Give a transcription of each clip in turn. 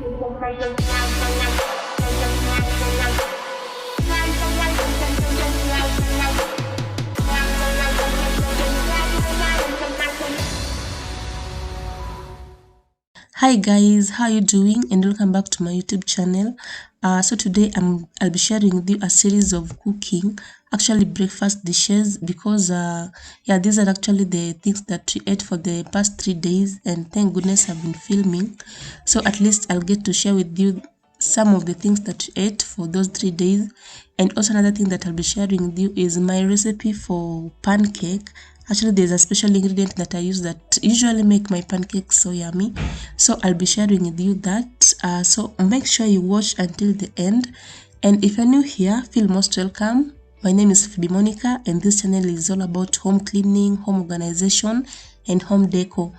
Hi guys, how are you doing? And welcome back to my YouTube channel. So today I'll be sharing with you a series of cooking, actually breakfast dishes, because yeah, these are actually the things that we ate for the past 3 days, and thank goodness I've been filming, so at least I'll get to share with you some of the things that we ate for those 3 days. And also another thing that I'll be sharing with you is my recipe for pancake. Actually, there's a special ingredient that I use that usually make my pancakes so yummy. So I'll be sharing with you that. So make sure you watch until the end. And if you're new here, feel most welcome. My name is Phoebe Monicah, and this channel is all about home cleaning, home organization, and home decor.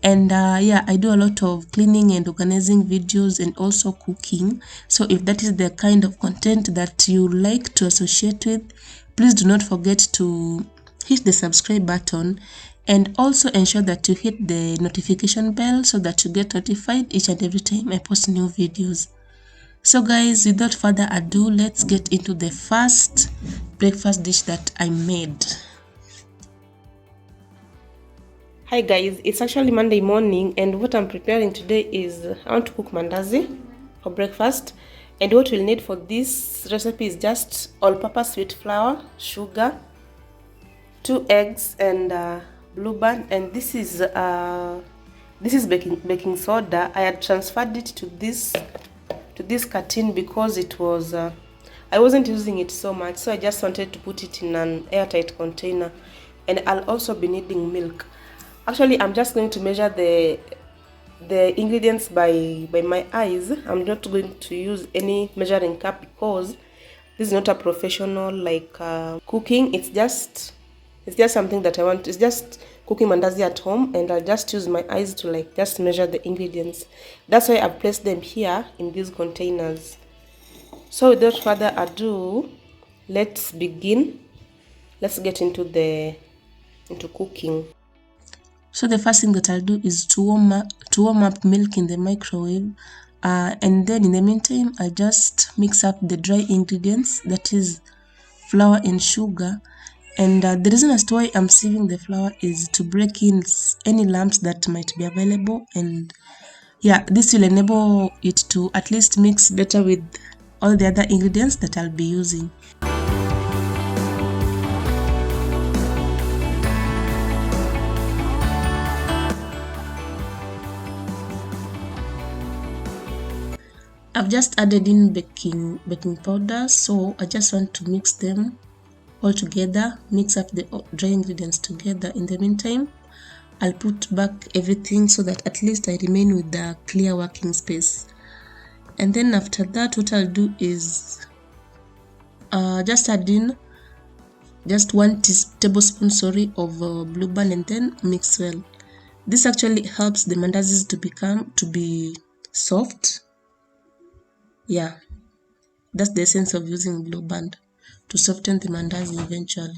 And yeah, I do a lot of cleaning and organizing videos and also cooking. So if that is the kind of content that you like to associate with, please do not forget to hit the subscribe button, and also ensure that you hit the notification bell so that you get notified each and every time I post new videos. So guys, without further ado, let's get into the first breakfast dish that I made. Hi guys, it's actually Monday morning, and what I'm preparing today is I want to cook mandazi for breakfast. And what we'll need for this recipe is just all-purpose wheat flour, sugar, 2 eggs, and blue band. And this is baking soda. I had transferred it to this carton because it was I wasn't using it so much, so I just wanted to put it in an airtight container. And I'll also be needing milk. Actually, I'm just going to measure the ingredients by my eyes. I'm not going to use any measuring cup because this is not a professional like cooking. It's just something that I want. It's just cooking mandazi at home, and I'll just use my eyes to like just measure the ingredients. That's why I've placed them here in these containers. So without further ado, let's begin. Let's get into cooking. So the first thing that I'll do is to warm up milk in the microwave, and then in the meantime I just mix up the dry ingredients, that is flour and sugar. And the reason as to why I'm sieving the flour is to break in any lumps that might be available. And yeah, this will enable it to at least mix better with all the other ingredients that I'll be using. I've just added in baking powder, so I just want to mix them all together, mix up the dry ingredients together. In the meantime, I'll put back everything so that at least I remain with the clear working space. And then after that, what I'll do is just add in just 1 tablespoon of blue band, and then mix well. This actually helps the mandazis to be soft. Yeah, that's the essence of using blue band, to soften the mandazi eventually.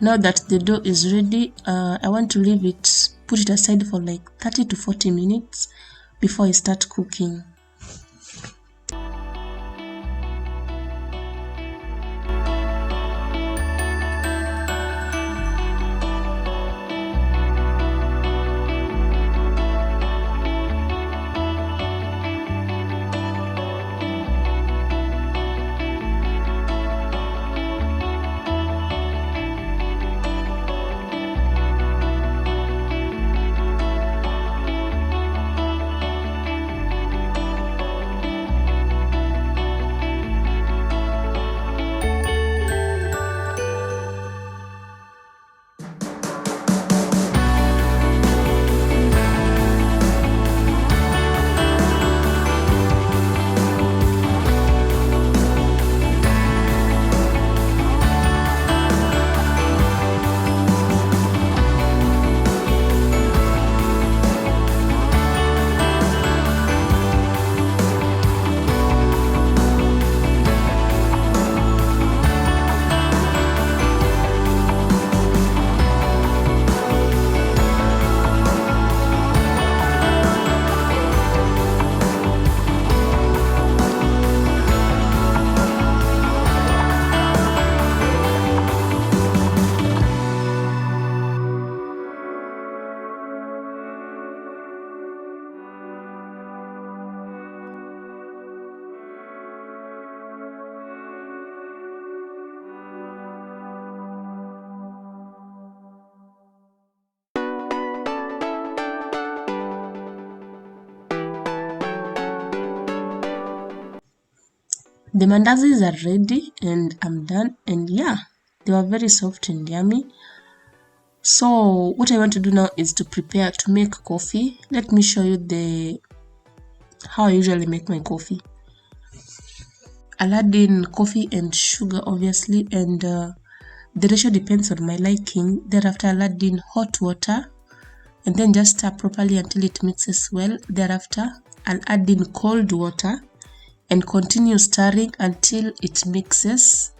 Now that the dough is ready, I want to leave it, put it aside for like 30 to 40 minutes before I start cooking. The mandazis are ready and I'm done, and yeah, they were very soft and yummy. So what I want to do now is to prepare to make coffee. Let me show you the how I usually make my coffee. I'll add in coffee and sugar obviously, and the ratio depends on my liking. Thereafter I'll add in hot water and then just stir properly until it mixes well. Thereafter I'll add in cold water and continue stirring until it mixes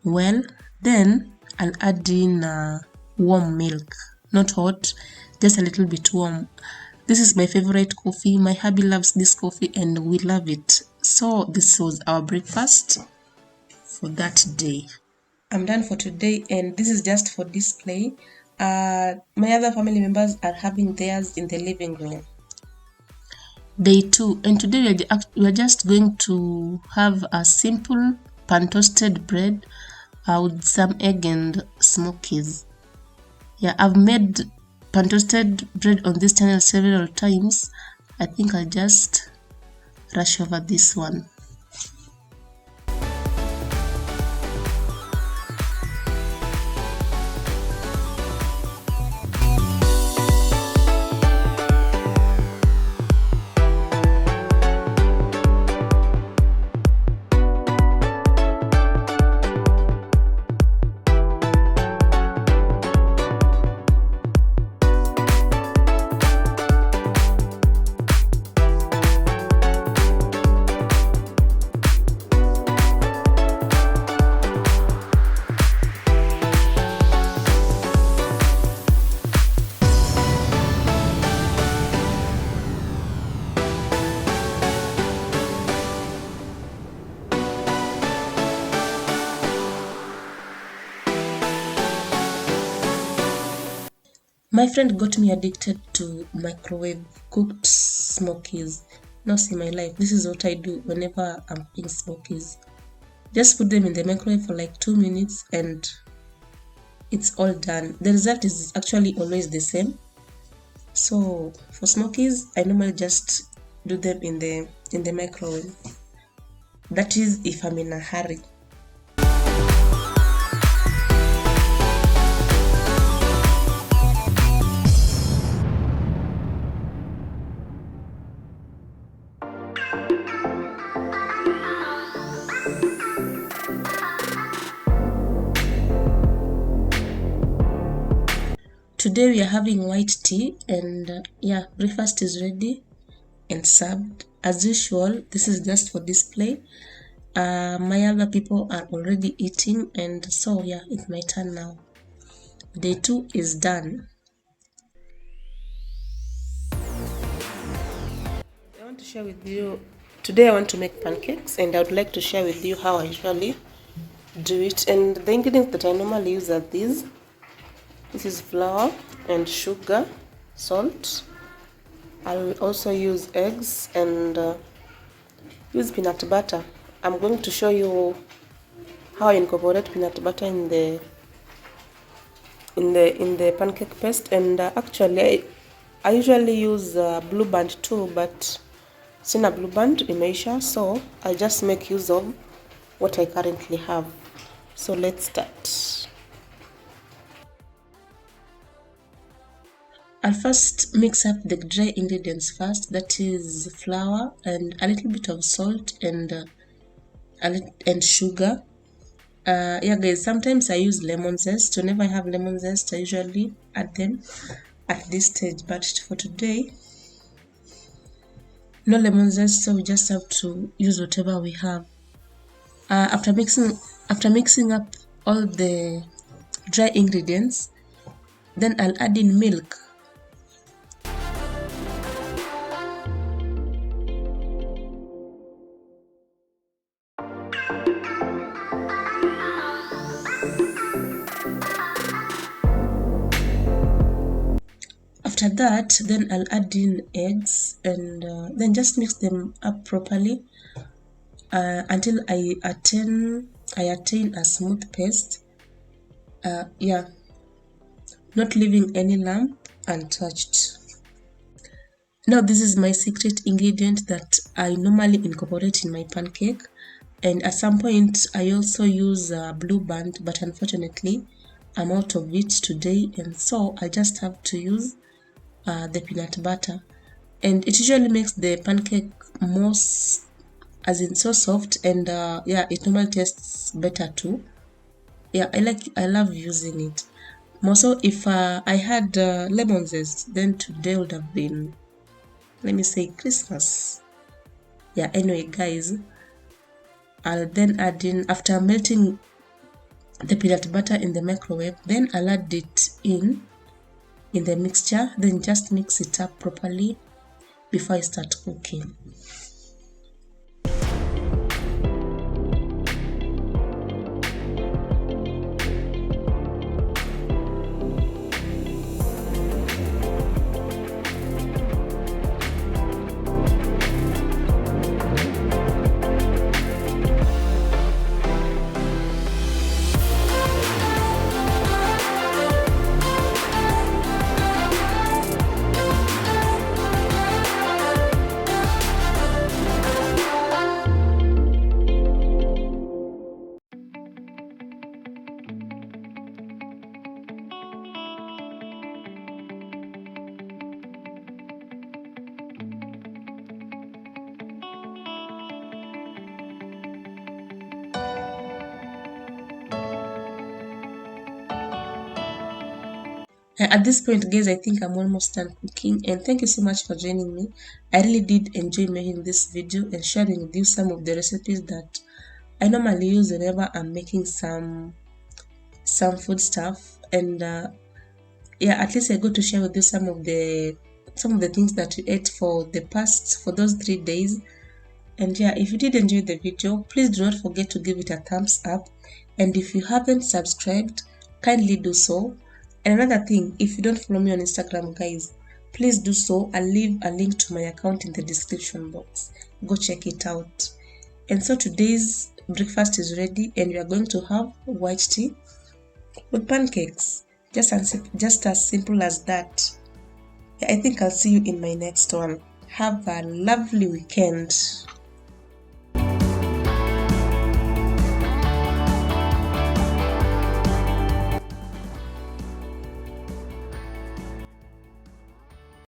well. Then I'll add in warm milk, not hot, just a little bit warm. This is my favorite coffee. My hubby loves this coffee and we love it. So this was our breakfast for that day. I'm done for today and this is just for display. My other family members are having theirs in the living room. Day 2, and today we are just going to have a simple pan toasted bread with some egg and smokies. Yeah, I've made pan toasted bread on this channel several times. I think I'll just rush over this one. My friend got me addicted to microwave cooked smokies. Now see my life. This is what I do whenever I'm cooking smokies. Just put them in the microwave for like 2 minutes and it's all done. The result is actually always the same. So for smokies, I normally just do them in the microwave. That is if I'm in a hurry. Today we are having white tea and yeah, breakfast is ready and served. As usual, this is just for display. My other people are already eating and so yeah, it's my turn now. Day 2 is done. I want to share with you, today I want to make pancakes, and I would like to share with you how I usually do it. And the ingredients that I normally use are these. This is flour and sugar, salt. I'll also use eggs and use peanut butter. I'm going to show you how I incorporate peanut butter in the pancake paste. And actually I usually use blue band too, but sina blue band imeisha, so I just make use of what I currently have. So let's start. I'll first mix up the dry ingredients first, that is flour and a little bit of salt and sugar. Yeah guys, sometimes I use lemon zest. Whenever I have lemon zest, I usually add them at this stage, but for today no lemon zest, so we just have to use whatever we have. After mixing up all the dry ingredients, then I'll add in milk. After that, then I'll add in eggs and then just mix them up properly until I attain a smooth paste. Yeah, not leaving any lump untouched. Now this is my secret ingredient that I normally incorporate in my pancake, and at some point I also use blue band, but unfortunately I'm out of it today, and so I just have to use the peanut butter, and it usually makes the pancake more as in so soft, and yeah, it normally tastes better too. Yeah, I love using it more. So if I had lemon zest, then today would have been, let me say, Christmas. Yeah, anyway guys, I'll then add in, after melting the peanut butter in the microwave, then I'll add it in the mixture, then just mix it up properly before I start cooking. At this point guys, I think I'm almost done cooking, and thank you so much for joining me. I really did enjoy making this video and sharing with you some of the recipes that I normally use whenever I'm making some food stuff. And yeah, at least I got to share with you some of the things that we ate for those 3 days. And yeah, if you did enjoy the video, please do not forget to give it a thumbs up, and if you haven't subscribed, kindly do so. And another thing, if you don't follow me on Instagram guys, please do so. I'll leave a link to my account in the description box. Go check it out. And so today's breakfast is ready, and we are going to have white tea with pancakes. Just as simple as that. I think I'll see you in my next one. Have a lovely weekend.